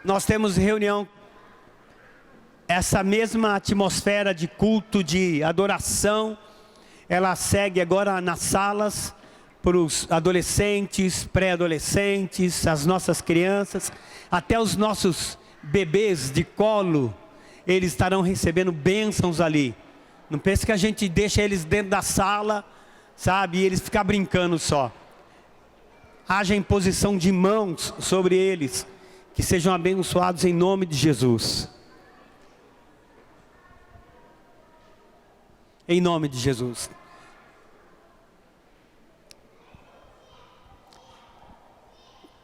nós temos reunião, essa mesma atmosfera de culto, de adoração, ela segue agora nas salas, para os adolescentes, pré-adolescentes, as nossas crianças, até os nossos bebês de colo, eles estarão recebendo bênçãos ali. Não pense que a gente deixa eles dentro da sala, sabe, e eles ficam brincando só. Haja imposição de mãos sobre eles, que sejam abençoados em nome de Jesus. Em nome de Jesus.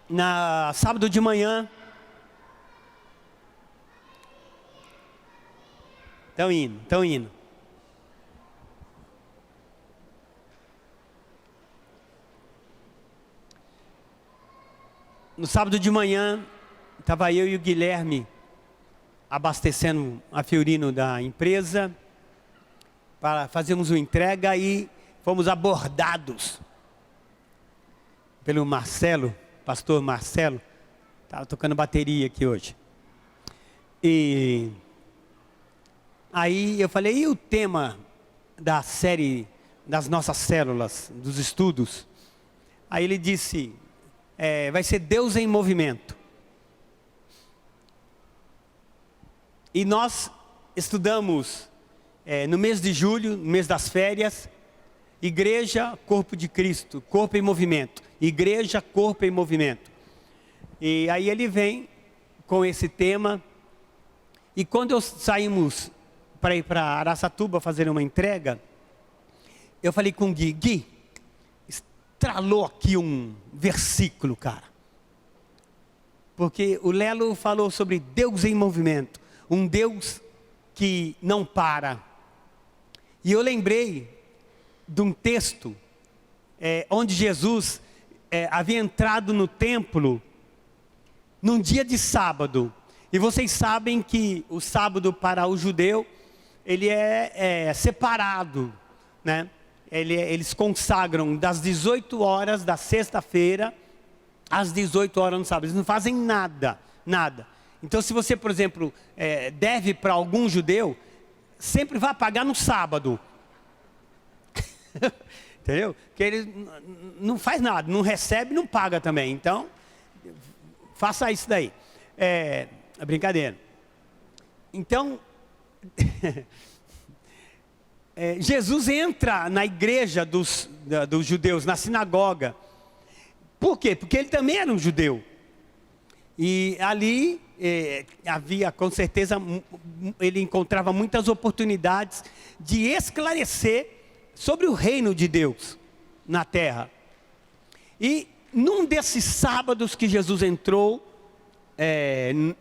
Na sábado de manhã, estão indo. No sábado de manhã, estava eu e o Guilherme abastecendo a Fiorino da empresa para fazermos uma entrega e fomos abordados pelo Marcelo, pastor Marcelo, estava tocando bateria aqui hoje. E aí eu falei, e o tema da série das nossas células, dos estudos? Aí ele disse, vai ser Deus em movimento. E nós estudamos no mês de julho, no mês das férias, Igreja, Corpo de Cristo, Corpo em Movimento. Igreja, Corpo em Movimento. E aí ele vem com esse tema. E quando saímos para ir para Araçatuba fazer uma entrega, eu falei com o Gui, estralou aqui um versículo, cara. Porque o Lelo falou sobre Deus em movimento. Um Deus que não para. E eu lembrei de um texto onde Jesus havia entrado no templo num dia de sábado. E vocês sabem que o sábado para o judeu, ele é separado, né? Eles consagram das 18 horas da sexta-feira às 18 horas no sábado. Eles não fazem nada. Então se você, por exemplo, deve para algum judeu, sempre vai pagar no sábado. Entendeu? Porque ele não faz nada, não recebe, não paga também. Então, faça isso daí. É brincadeira. Então, Jesus entra na igreja dos judeus, na sinagoga. Por quê? Porque ele também era um judeu. E ali havia, com certeza, ele encontrava muitas oportunidades de esclarecer sobre o reino de Deus na terra. E num desses sábados que Jesus entrou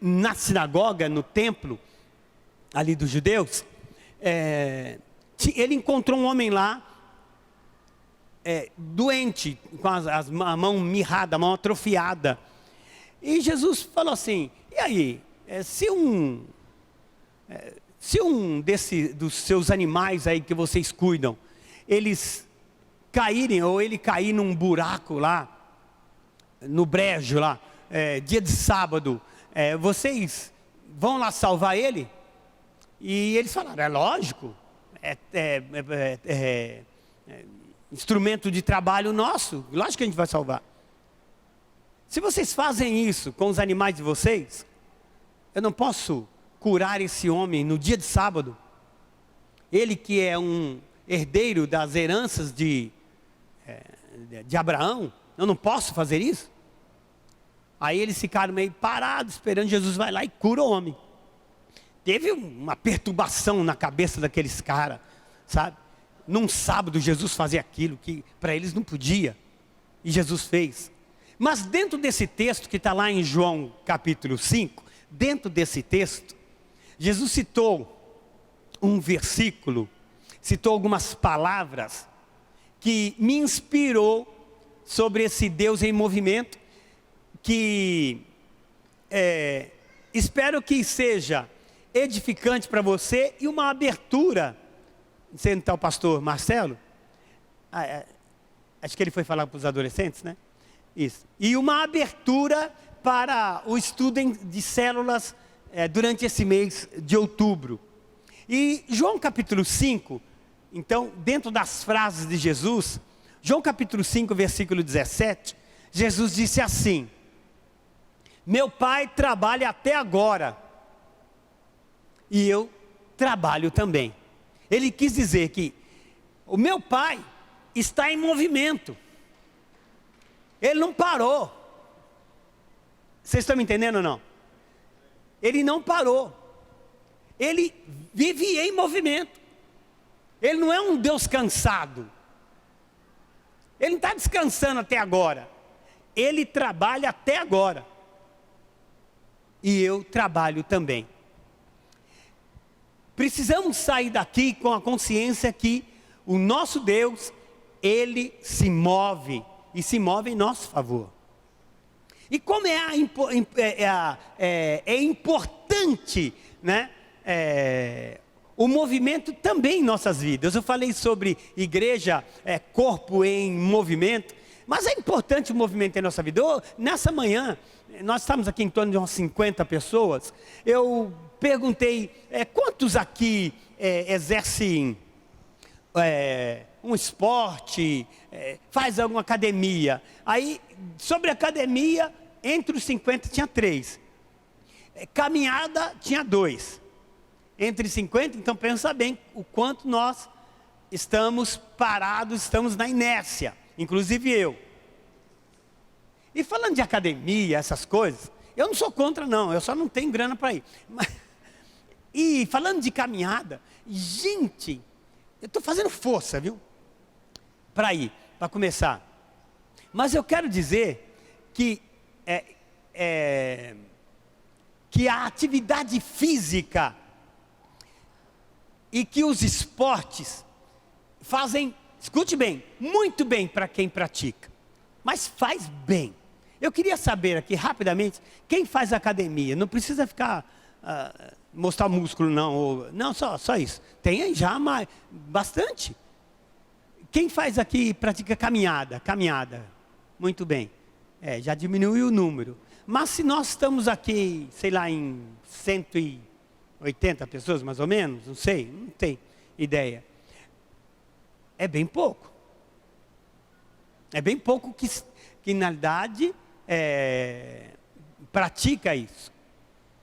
na sinagoga, no templo ali dos judeus, ele encontrou um homem lá doente, com a mão mirrada, a mão atrofiada. E Jesus falou assim, e aí, se um dos seus animais aí que vocês cuidam, eles caírem, ou ele cair num buraco lá, no brejo lá, dia de sábado, vocês vão lá salvar ele? E eles falaram, é lógico, instrumento de trabalho nosso, lógico que a gente vai salvar. Se vocês fazem isso com os animais de vocês, eu não posso curar esse homem no dia de sábado? Ele que é um herdeiro das heranças de Abraão, eu não posso fazer isso? Aí eles ficaram meio parados, esperando. Jesus vai lá e cura o homem. Teve uma perturbação na cabeça daqueles caras, sabe? Num sábado Jesus fazia aquilo que para eles não podia, e Jesus fez. Mas dentro desse texto que está lá em João capítulo 5, dentro desse texto, Jesus citou um versículo, citou algumas palavras que me inspirou sobre esse Deus em movimento, que espero que seja edificante para você e uma abertura. Sendo tal pastor Marcelo, acho que ele foi falar para os adolescentes, né? Isso. E uma abertura para o estudo de células durante esse mês de outubro. E João capítulo 5, então, dentro das frases de Jesus, João capítulo 5, versículo 17, Jesus disse assim: meu Pai trabalha até agora, e eu trabalho também. Ele quis dizer que o meu Pai está em movimento. Ele não parou. Vocês estão me entendendo ou não? Ele não parou. Ele vive em movimento. Ele não é um Deus cansado. Ele não está descansando até agora. Ele trabalha até agora. E eu trabalho também. Precisamos sair daqui com a consciência que o nosso Deus, Ele se move. E se move em nosso favor. E como é importante, né? O movimento também em nossas vidas. Eu falei sobre igreja, corpo em movimento. Mas é importante o movimento em nossa vida. Nessa manhã, nós estamos aqui em torno de umas 50 pessoas. Eu perguntei, quantos aqui exercem um esporte, faz alguma academia? Aí, sobre academia, entre os 50 tinha 3. Caminhada tinha 2. Entre 50, então pensa bem o quanto nós estamos parados, estamos na inércia, inclusive eu. E falando de academia, essas coisas, eu não sou contra não, eu só não tenho grana para ir. E falando de caminhada, gente, eu estou fazendo força, viu? Para ir, para começar. Mas eu quero dizer que a atividade física e que os esportes fazem, escute bem, muito bem para quem pratica, mas faz bem. Eu queria saber aqui rapidamente, quem faz academia, não precisa ficar, mostrar músculo não, só isso, tem aí já bastante. Quem faz aqui, pratica caminhada, muito bem, já diminuiu o número, mas se nós estamos aqui, sei lá, em 180 pessoas mais ou menos, não sei, não tenho ideia. É bem pouco. É bem pouco que na verdade pratica isso.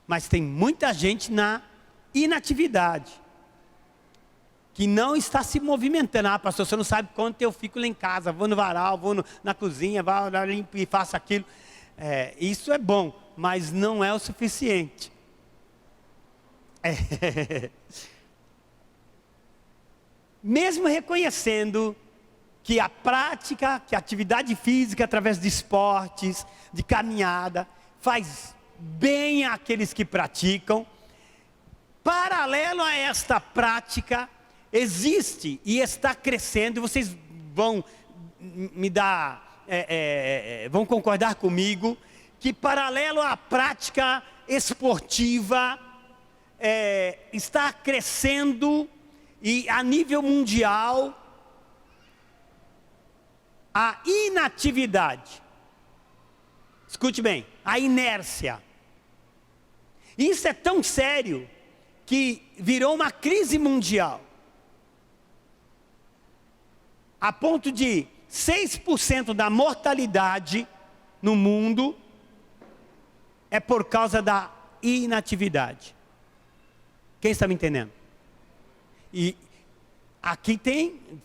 Mas tem muita gente na inatividade. Que não está se movimentando. Ah, pastor, você não sabe quanto eu fico lá em casa. Vou no varal, vou na cozinha, vou lá, limpo e faço aquilo. Isso é bom, mas não é o suficiente. Mesmo reconhecendo que a prática, que a atividade física através de esportes, de caminhada, faz bem àqueles que praticam, paralelo a esta prática, existe e está crescendo, vocês vão me dar, vão concordar comigo, que paralelo à prática esportiva, está crescendo e a nível mundial a inatividade. Escute bem, a inércia. Isso é tão sério que virou uma crise mundial. A ponto de 6% da mortalidade no mundo é por causa da inatividade. Quem está me entendendo? E aqui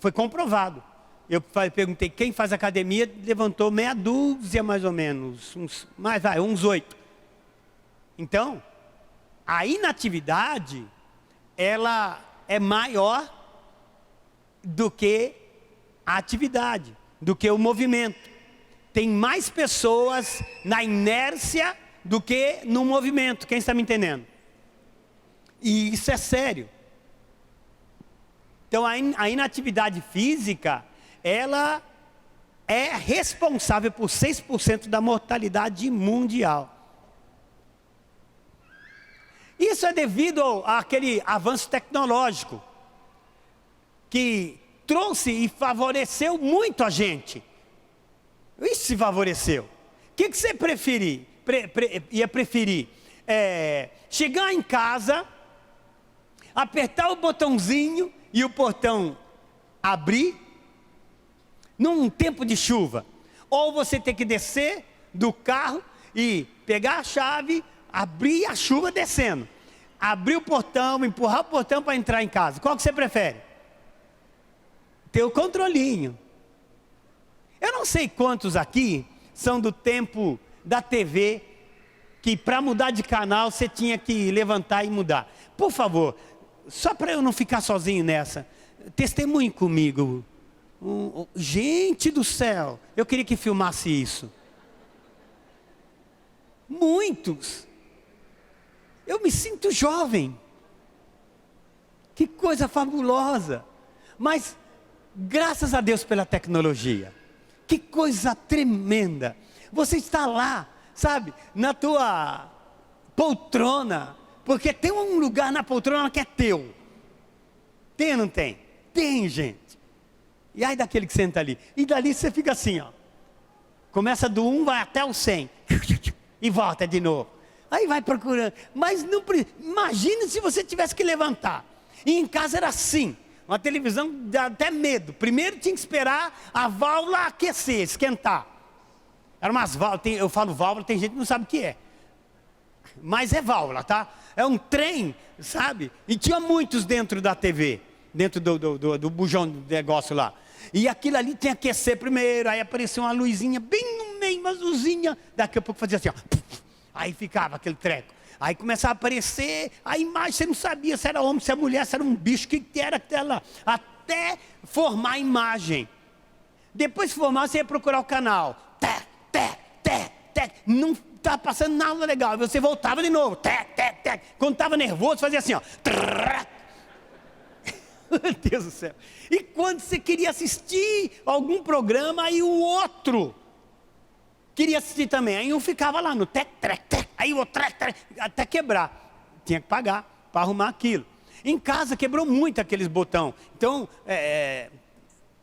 foi comprovado. Eu perguntei quem faz academia, levantou meia dúzia mais ou menos, uns 8. Então, a inatividade, ela é maior do que a atividade, do que o movimento. Tem mais pessoas na inércia do que no movimento. Quem está me entendendo? E isso é sério. Então a inatividade física, ela é responsável por 6% da mortalidade mundial. Isso é devido àquele avanço tecnológico que trouxe e favoreceu muito a gente. Isso se favoreceu. O que você ia preferir? Chegar em casa, apertar o botãozinho e o portão abrir num tempo de chuva? Ou você ter que descer do carro e pegar a chave, abrir a chuva descendo, abrir o portão, empurrar o portão para entrar em casa? Qual que você prefere? Ter o controlinho. Eu não sei quantos aqui são do tempo da TV, que para mudar de canal você tinha que levantar e mudar. Por favor, só para eu não ficar sozinho nessa, testemunhe comigo. Gente do céu, eu queria que filmasse isso. Muitos. Eu me sinto jovem. Que coisa fabulosa. Mas, graças a Deus pela tecnologia. Que coisa tremenda. Você está lá, sabe, na tua poltrona, porque tem um lugar na poltrona que é teu. Tem ou não tem? Tem, gente. E aí daquele que senta ali. E dali você fica assim, ó. Começa do 1, vai até o 100. E volta de novo. Aí vai procurando. Mas não, imagine se você tivesse que levantar. E em casa era assim. Uma televisão dá até medo. Primeiro tinha que esperar a válvula aquecer, esquentar. Era umas válvulas, eu falo válvula, tem gente que não sabe o que é. Mas é válvula, tá? É um trem, sabe? E tinha muitos dentro da TV, dentro do bujão do negócio lá. E aquilo ali tinha que aquecer primeiro, aí aparecia uma luzinha bem no meio, uma azulzinha. Daqui a pouco fazia assim, ó. Aí ficava aquele treco. Aí começava a aparecer a imagem, você não sabia se era homem, se era mulher, se era um bicho, o que era aquela. Até formar a imagem. Depois de formar, você ia procurar o canal. Não estava passando nada legal. Você voltava de novo. Quando estava nervoso, fazia assim, ó. Meu Deus do céu. E quando você queria assistir algum programa, aí o outro queria assistir também. Aí um ficava lá no aí o outro até quebrar. Tinha que pagar para arrumar aquilo. Em casa quebrou muito aqueles botões. Então,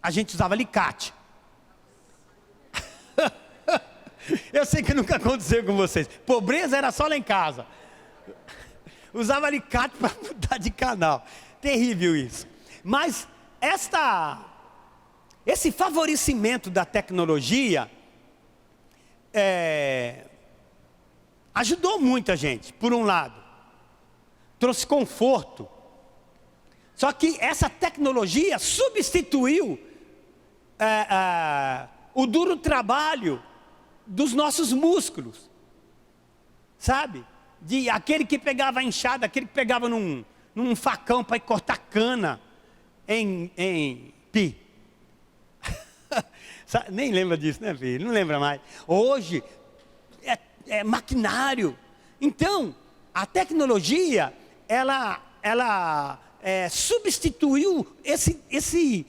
a gente usava alicate. Eu sei que nunca aconteceu com vocês. Pobreza era só lá em casa. Usava alicate para mudar de canal. Terrível isso. Mas esse favorecimento da tecnologia ajudou muita gente, por um lado. Trouxe conforto. Só que essa tecnologia substituiu o duro trabalho dos nossos músculos. Sabe? Aquele que pegava a enxada, aquele que pegava num facão para cortar cana em pi. Nem lembra disso, né, filho? Não lembra mais. Hoje é maquinário. Então, a tecnologia, ela substituiu esse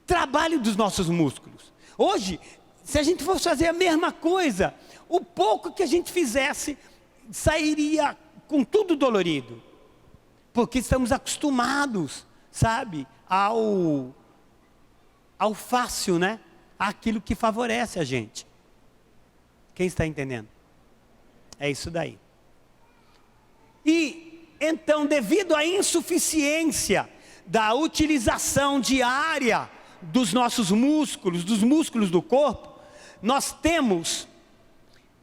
trabalho dos nossos músculos. Hoje, se a gente fosse fazer a mesma coisa, o pouco que a gente fizesse sairia com tudo dolorido. Porque estamos acostumados, sabe, ao fácil, né? Aquilo que favorece a gente. Quem está entendendo? É isso daí. E então, devido à insuficiência da utilização diária dos nossos músculos, dos músculos do corpo, nós temos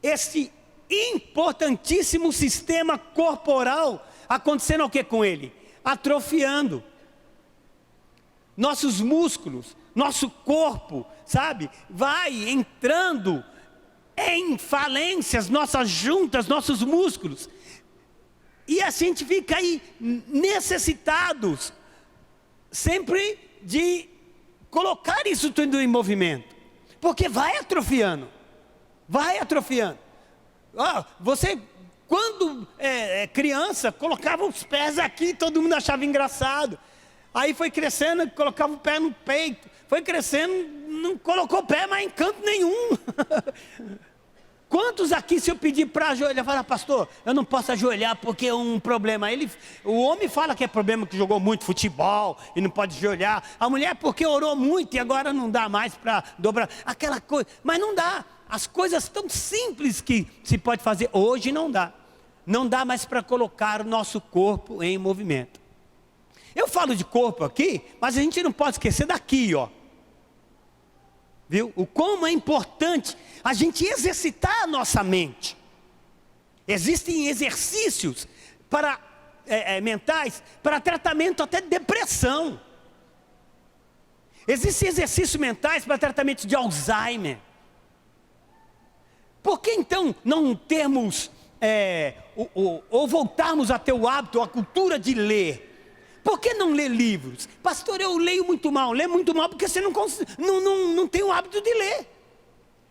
esse importantíssimo sistema corporal acontecendo o que com ele? Atrofiando. Nossos músculos, nosso corpo, sabe, vai entrando em falências, nossas juntas, nossos músculos. E a gente fica aí necessitados sempre de colocar isso tudo em movimento. Porque vai atrofiando. Vai atrofiando. Você, quando criança, colocava os pés aqui, todo mundo achava engraçado. Aí foi crescendo, colocava o pé no peito. Foi crescendo, não colocou o pé mais em canto nenhum. Quantos aqui, se eu pedir para ajoelhar, fala, pastor, eu não posso ajoelhar porque é um problema. O homem fala que é problema que jogou muito futebol e não pode ajoelhar. A mulher porque orou muito e agora não dá mais para dobrar. Aquela coisa, mas não dá. As coisas tão simples que se pode fazer, hoje não dá. Não dá mais para colocar o nosso corpo em movimento. Eu falo de corpo aqui, mas a gente não pode esquecer daqui, ó. Viu? O como é importante a gente exercitar a nossa mente. Existem exercícios para, mentais para tratamento até de depressão. Existem exercícios mentais para tratamento de Alzheimer. Por que então não termos, ou voltarmos a ter o hábito, a cultura de ler? Por que não ler livros? Pastor, eu leio muito mal porque você não tem o hábito de ler.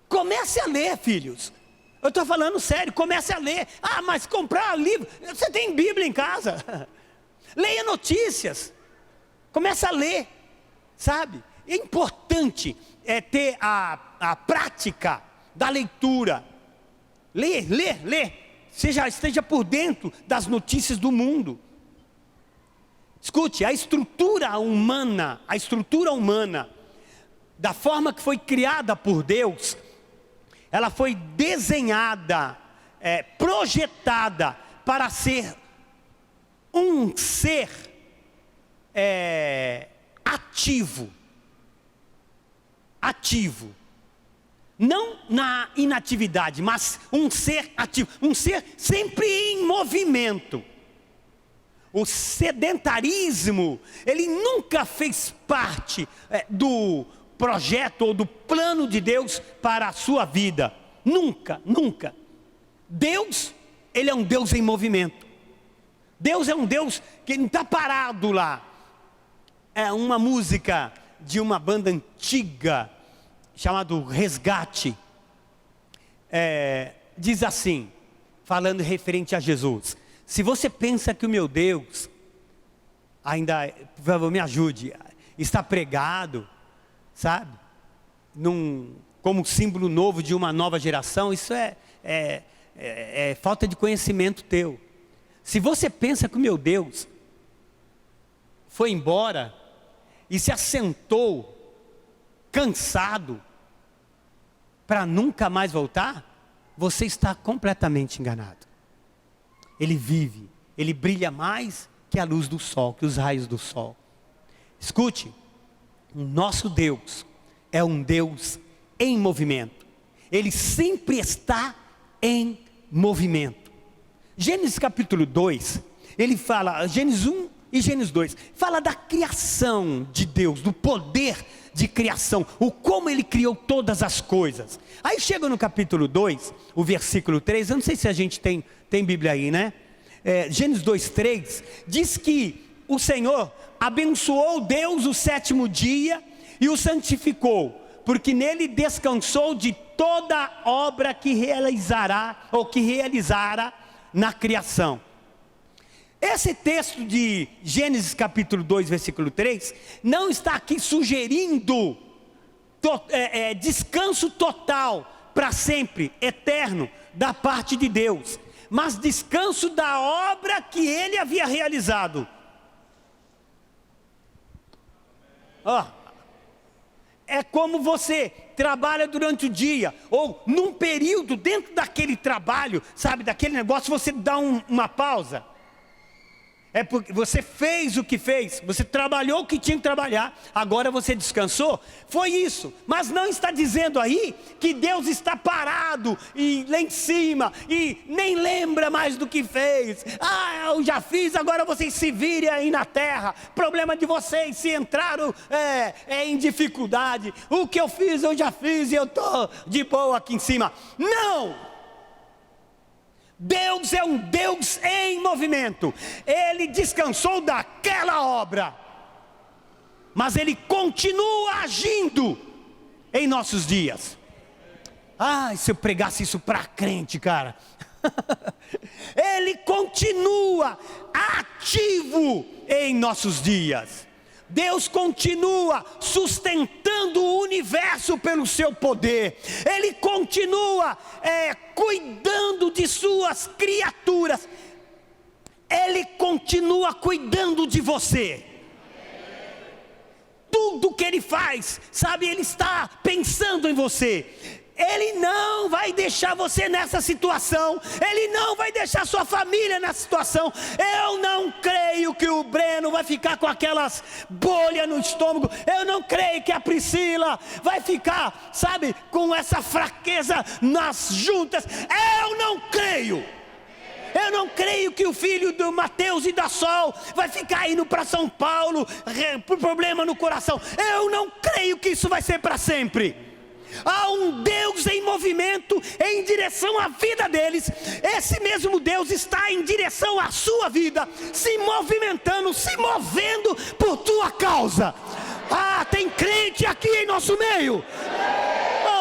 Comece a ler, filhos. Eu estou falando sério, comece a ler. Ah, mas comprar livro, você tem Bíblia em casa. Leia notícias. Comece a ler, sabe? É importante ter a prática da leitura. Ler. Esteja por dentro das notícias do mundo. Escute, a estrutura humana, da forma que foi criada por Deus, ela foi desenhada, projetada para ser um ser ativo. Não na inatividade, mas um ser ativo, um ser sempre em movimento. O sedentarismo, ele nunca fez parte do projeto ou do plano de Deus para a sua vida. Nunca. Deus, ele é um Deus em movimento. Deus é um Deus que não está parado lá. É uma música de uma banda antiga, chamado Resgate. Diz assim, falando referente a Jesus: se você pensa que o meu Deus, por favor me ajude, está pregado, sabe? Como símbolo novo de uma nova geração, isso é falta de conhecimento teu. Se você pensa que o meu Deus foi embora e se assentou, cansado, para nunca mais voltar, você está completamente enganado. Ele vive, ele brilha mais que a luz do sol, que os raios do sol. Escute, o nosso Deus é um Deus em movimento. Ele sempre está em movimento. Gênesis capítulo 2, ele fala, Gênesis 1 e Gênesis 2, fala da criação de Deus, do poder de criação, o como ele criou todas as coisas. Aí chega no capítulo 2, o versículo 3, eu não sei se a gente tem Bíblia aí, né? Gênesis 2:3, diz que o Senhor abençoou Deus o sétimo dia e o santificou, porque nele descansou de toda a obra que realizara na criação. Esse texto de Gênesis capítulo 2, versículo 3, não está aqui sugerindo descanso total, para sempre, eterno, da parte de Deus, mas descanso da obra que ele havia realizado. É como você trabalha durante o dia, ou num período dentro daquele trabalho, sabe, daquele negócio, você dá uma pausa. É porque você fez o que fez, você trabalhou o que tinha que trabalhar, agora você descansou. Foi isso, mas não está dizendo aí que Deus está parado e lá em cima e nem lembra mais do que fez. Eu já fiz, agora vocês se virem aí na terra. Problema de vocês, se entraram em dificuldade. O que eu fiz, eu já fiz e eu estou de boa aqui em cima. Não! Deus é um Deus em movimento. Ele descansou daquela obra, mas Ele continua agindo em nossos dias. Se eu pregasse isso para crente, cara. Ele continua ativo em nossos dias. Deus continua sustentando o universo pelo seu poder. Ele continua cuidando de suas criaturas. Ele continua cuidando de você. Tudo que Ele faz, sabe, Ele está pensando em você. Ele não vai deixar você nessa situação. Ele não vai deixar sua família nessa situação. Eu não creio que o Breno vai ficar com aquelas bolhas no estômago. Eu não creio que a Priscila vai ficar, sabe, com essa fraqueza nas juntas. Eu não creio. Eu não creio que o filho do Mateus e da Sol vai ficar indo para São Paulo por problema no coração. Eu não creio que isso vai ser para sempre. Há um Deus em movimento em direção à vida deles. Esse mesmo Deus está em direção à sua vida, se movimentando, se movendo por tua causa. Ah, tem crente aqui em nosso meio.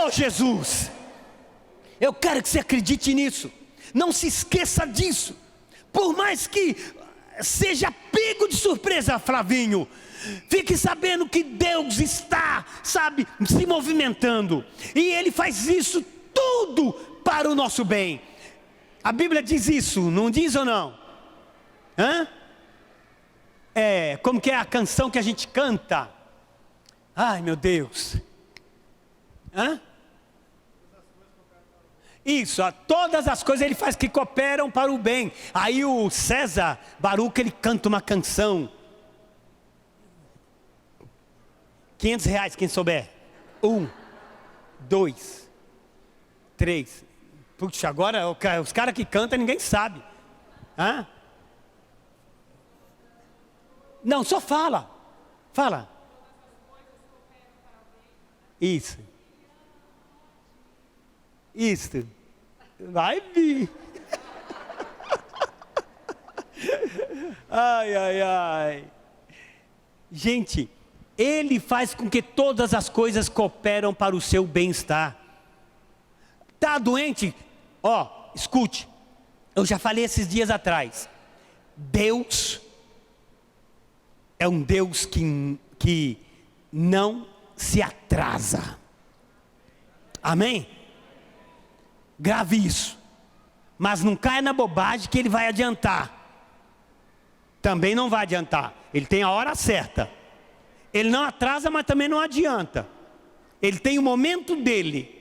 Oh Jesus, eu quero que você acredite nisso. Não se esqueça disso. Por mais que seja pego de surpresa, Flavinho, fique sabendo que Deus está, sabe, se movimentando. E Ele faz isso tudo para o nosso bem. A Bíblia diz isso, não diz ou não? Como que é a canção que a gente canta? Ai meu Deus. Isso, todas as coisas Ele faz que cooperam para o bem. Aí o César Baruch, ele canta uma canção. R$500, quem souber. 1, 2, 3. Puxa, agora os caras que cantam ninguém sabe. Não, só fala. Fala. Isso. Isto. Vai vir. Ai, ai, ai. Gente, Ele faz com que todas as coisas cooperam para o seu bem-estar. Está doente? Escute. Eu já falei esses dias atrás. Deus é um Deus que não se atrasa. Amém? Grave isso. Mas não caia na bobagem que Ele vai adiantar. Também não vai adiantar. Ele tem a hora certa. Ele não atrasa, mas também não adianta. Ele tem o momento dele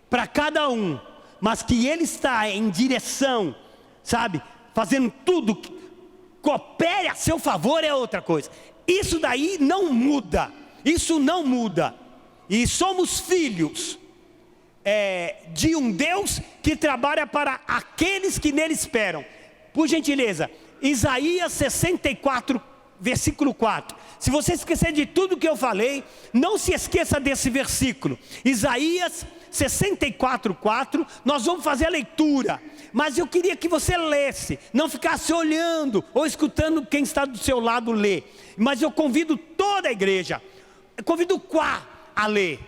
para cada um, mas que Ele está em direção, sabe, fazendo tudo que coopere a seu favor é outra coisa. Isso daí não muda. Isso não muda. E somos filhos de um Deus que trabalha para aqueles que nele esperam. Por gentileza, Isaías 64, versículo 4. Se você esquecer de tudo que eu falei, não se esqueça desse versículo. Isaías 64, 4. Nós vamos fazer a leitura, mas eu queria que você lesse, não ficasse olhando ou escutando quem está do seu lado ler. Mas eu convido toda a igreja, convido o Quá a ler.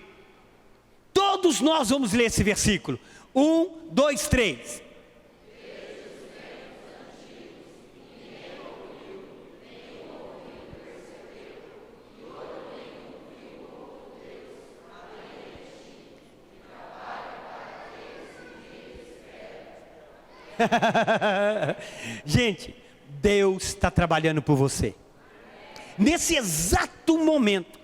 Todos nós vamos ler esse versículo. 1, 2, 3. Gente, Deus está trabalhando por você. Nesse exato momento.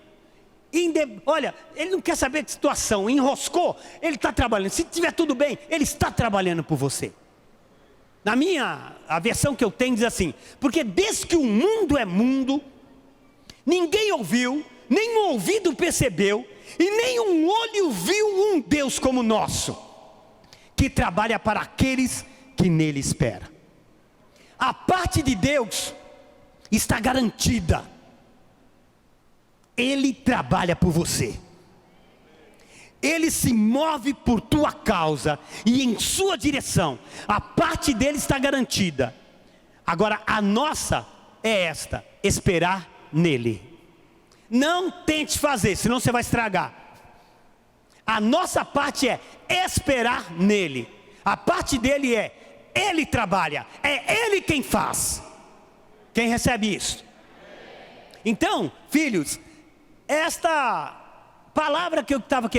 Olha, Ele não quer saber de situação. Enroscou, Ele está trabalhando. Se tiver tudo bem, Ele está trabalhando por você. A versão que eu tenho diz assim: porque desde que o mundo é mundo, ninguém ouviu, nem um ouvido percebeu, e nem um olho viu um Deus como o nosso, que trabalha para aqueles que nele espera. A parte de Deus está garantida. Ele trabalha por você. Ele se move por tua causa e em sua direção. A parte dele está garantida. Agora a nossa é esta: esperar nele. Não tente fazer, senão você vai estragar. A nossa parte é esperar nele. A parte dele é Ele trabalha, é Ele quem faz. Quem recebe isso? Então, filhos, esta palavra que eu estava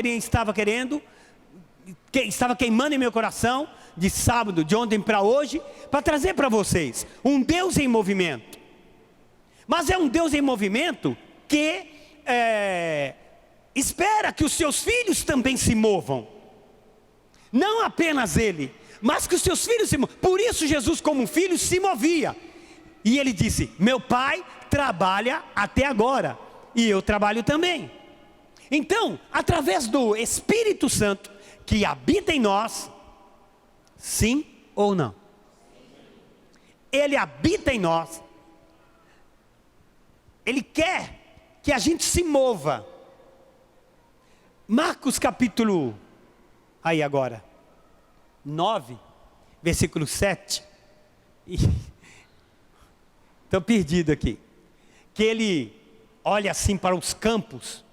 queimando em meu coração, de sábado, de ontem para hoje, para trazer para vocês, um Deus em movimento. Mas é um Deus em movimento que espera que os seus filhos também se movam. Não apenas ele, mas que os seus filhos se movam. Por isso Jesus, como filho, se movia. E ele disse: meu pai trabalha até agora, e eu trabalho também. Então, através do Espírito Santo, que habita em nós, sim ou não? Ele habita em nós. Ele quer que a gente se mova. Marcos capítulo, aí agora, 9, versículo 7. Estou perdido aqui. Que ele olha assim para os campos.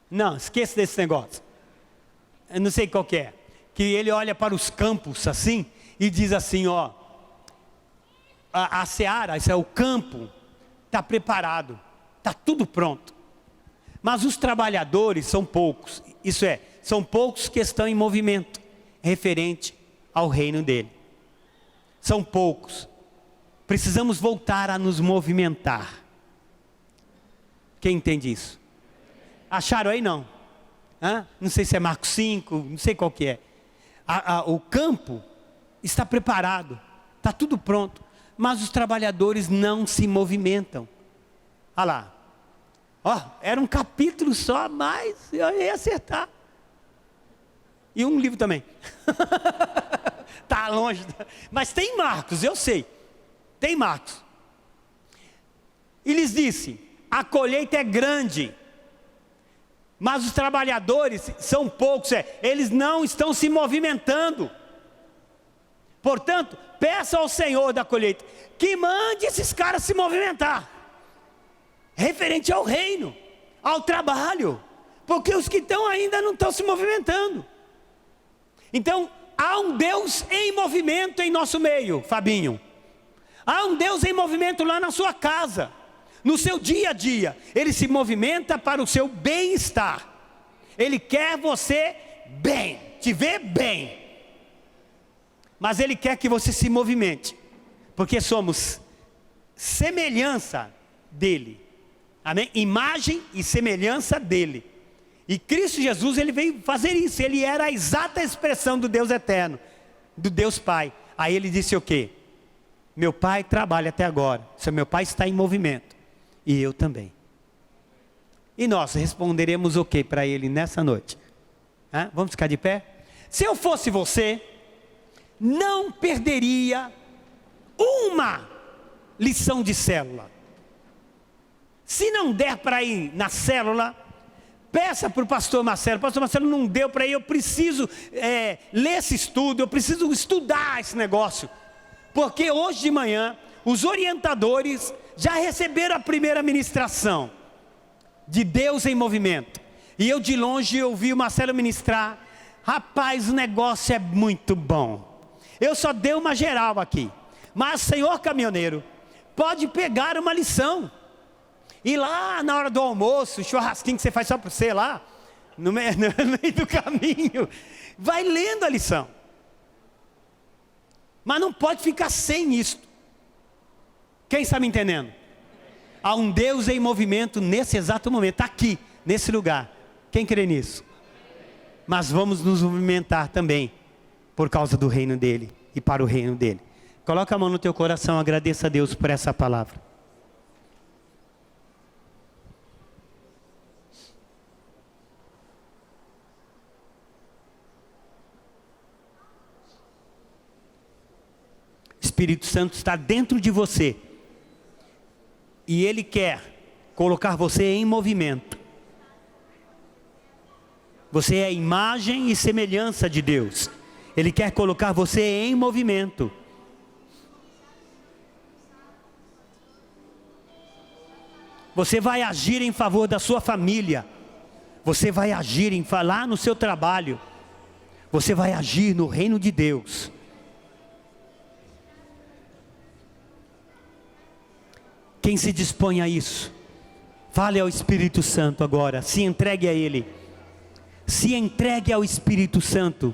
Não, esqueça desse negócio. Eu não sei qual que é. Que ele olha para os campos assim e diz assim, ó, a seara, isso é o campo, está preparado, está tudo pronto. Mas os trabalhadores são poucos, isso é, são poucos que estão em movimento, referente ao reino dele. São poucos. Precisamos voltar a nos movimentar. Quem entende isso? Acharam aí não? Não sei se é Marcos 5, não sei qual que é. O campo está preparado, está tudo pronto, mas os trabalhadores não se movimentam. Olha lá. Ó, era um capítulo só, mas eu ia acertar. E um livro também. Está longe. Mas tem Marcos, eu sei. Tem Marcos. E lhes disse: a colheita é grande, mas os trabalhadores são poucos, eles não estão se movimentando. Portanto, peça ao Senhor da colheita que mande esses caras se movimentar, referente ao reino, ao trabalho, porque os que estão ainda não estão se movimentando. Então, há um Deus em movimento em nosso meio, Fabinho. Há um Deus em movimento lá na sua casa, no seu dia a dia. Ele se movimenta para o seu bem-estar. Ele quer você bem, te ver bem. Mas Ele quer que você se movimente, porque somos semelhança dEle. Amém? Imagem e semelhança dEle. E Cristo Jesus, Ele veio fazer isso. Ele era a exata expressão do Deus eterno, do Deus Pai. Aí Ele disse o quê? Meu Pai trabalha até agora. Seu meu Pai está em movimento. E eu também. E nós responderemos o que para Ele nessa noite? Vamos ficar de pé? Se eu fosse você, não perderia uma lição de célula. Se não der para ir na célula, peça para o pastor Marcelo: pastor Marcelo, não deu para ir, eu preciso ler esse estudo, eu preciso estudar esse negócio. Porque hoje de manhã, os orientadores já receberam a primeira ministração de Deus em movimento. E eu de longe ouvi o Marcelo ministrar. Rapaz, o negócio é muito bom. Eu só dei uma geral aqui. Mas, senhor caminhoneiro, pode pegar uma lição. E lá na hora do almoço, churrasquinho que você faz só para você lá, no meio do caminho, vai lendo a lição. Mas não pode ficar sem isso. Quem está me entendendo? Há um Deus em movimento nesse exato momento, aqui, nesse lugar. Quem crê nisso? Mas vamos nos movimentar também, por causa do reino dEle e para o reino dEle. Coloca a mão no teu coração, agradeça a Deus por essa palavra. Espírito Santo está dentro de você. E Ele quer colocar você em movimento. Você é a imagem e semelhança de Deus. Ele quer colocar você em movimento. Você vai agir em favor da sua família. Você vai agir em falar no seu trabalho. Você vai agir no reino de Deus. Quem se dispõe a isso? Fale ao Espírito Santo agora, se entregue a Ele. Se entregue ao Espírito Santo.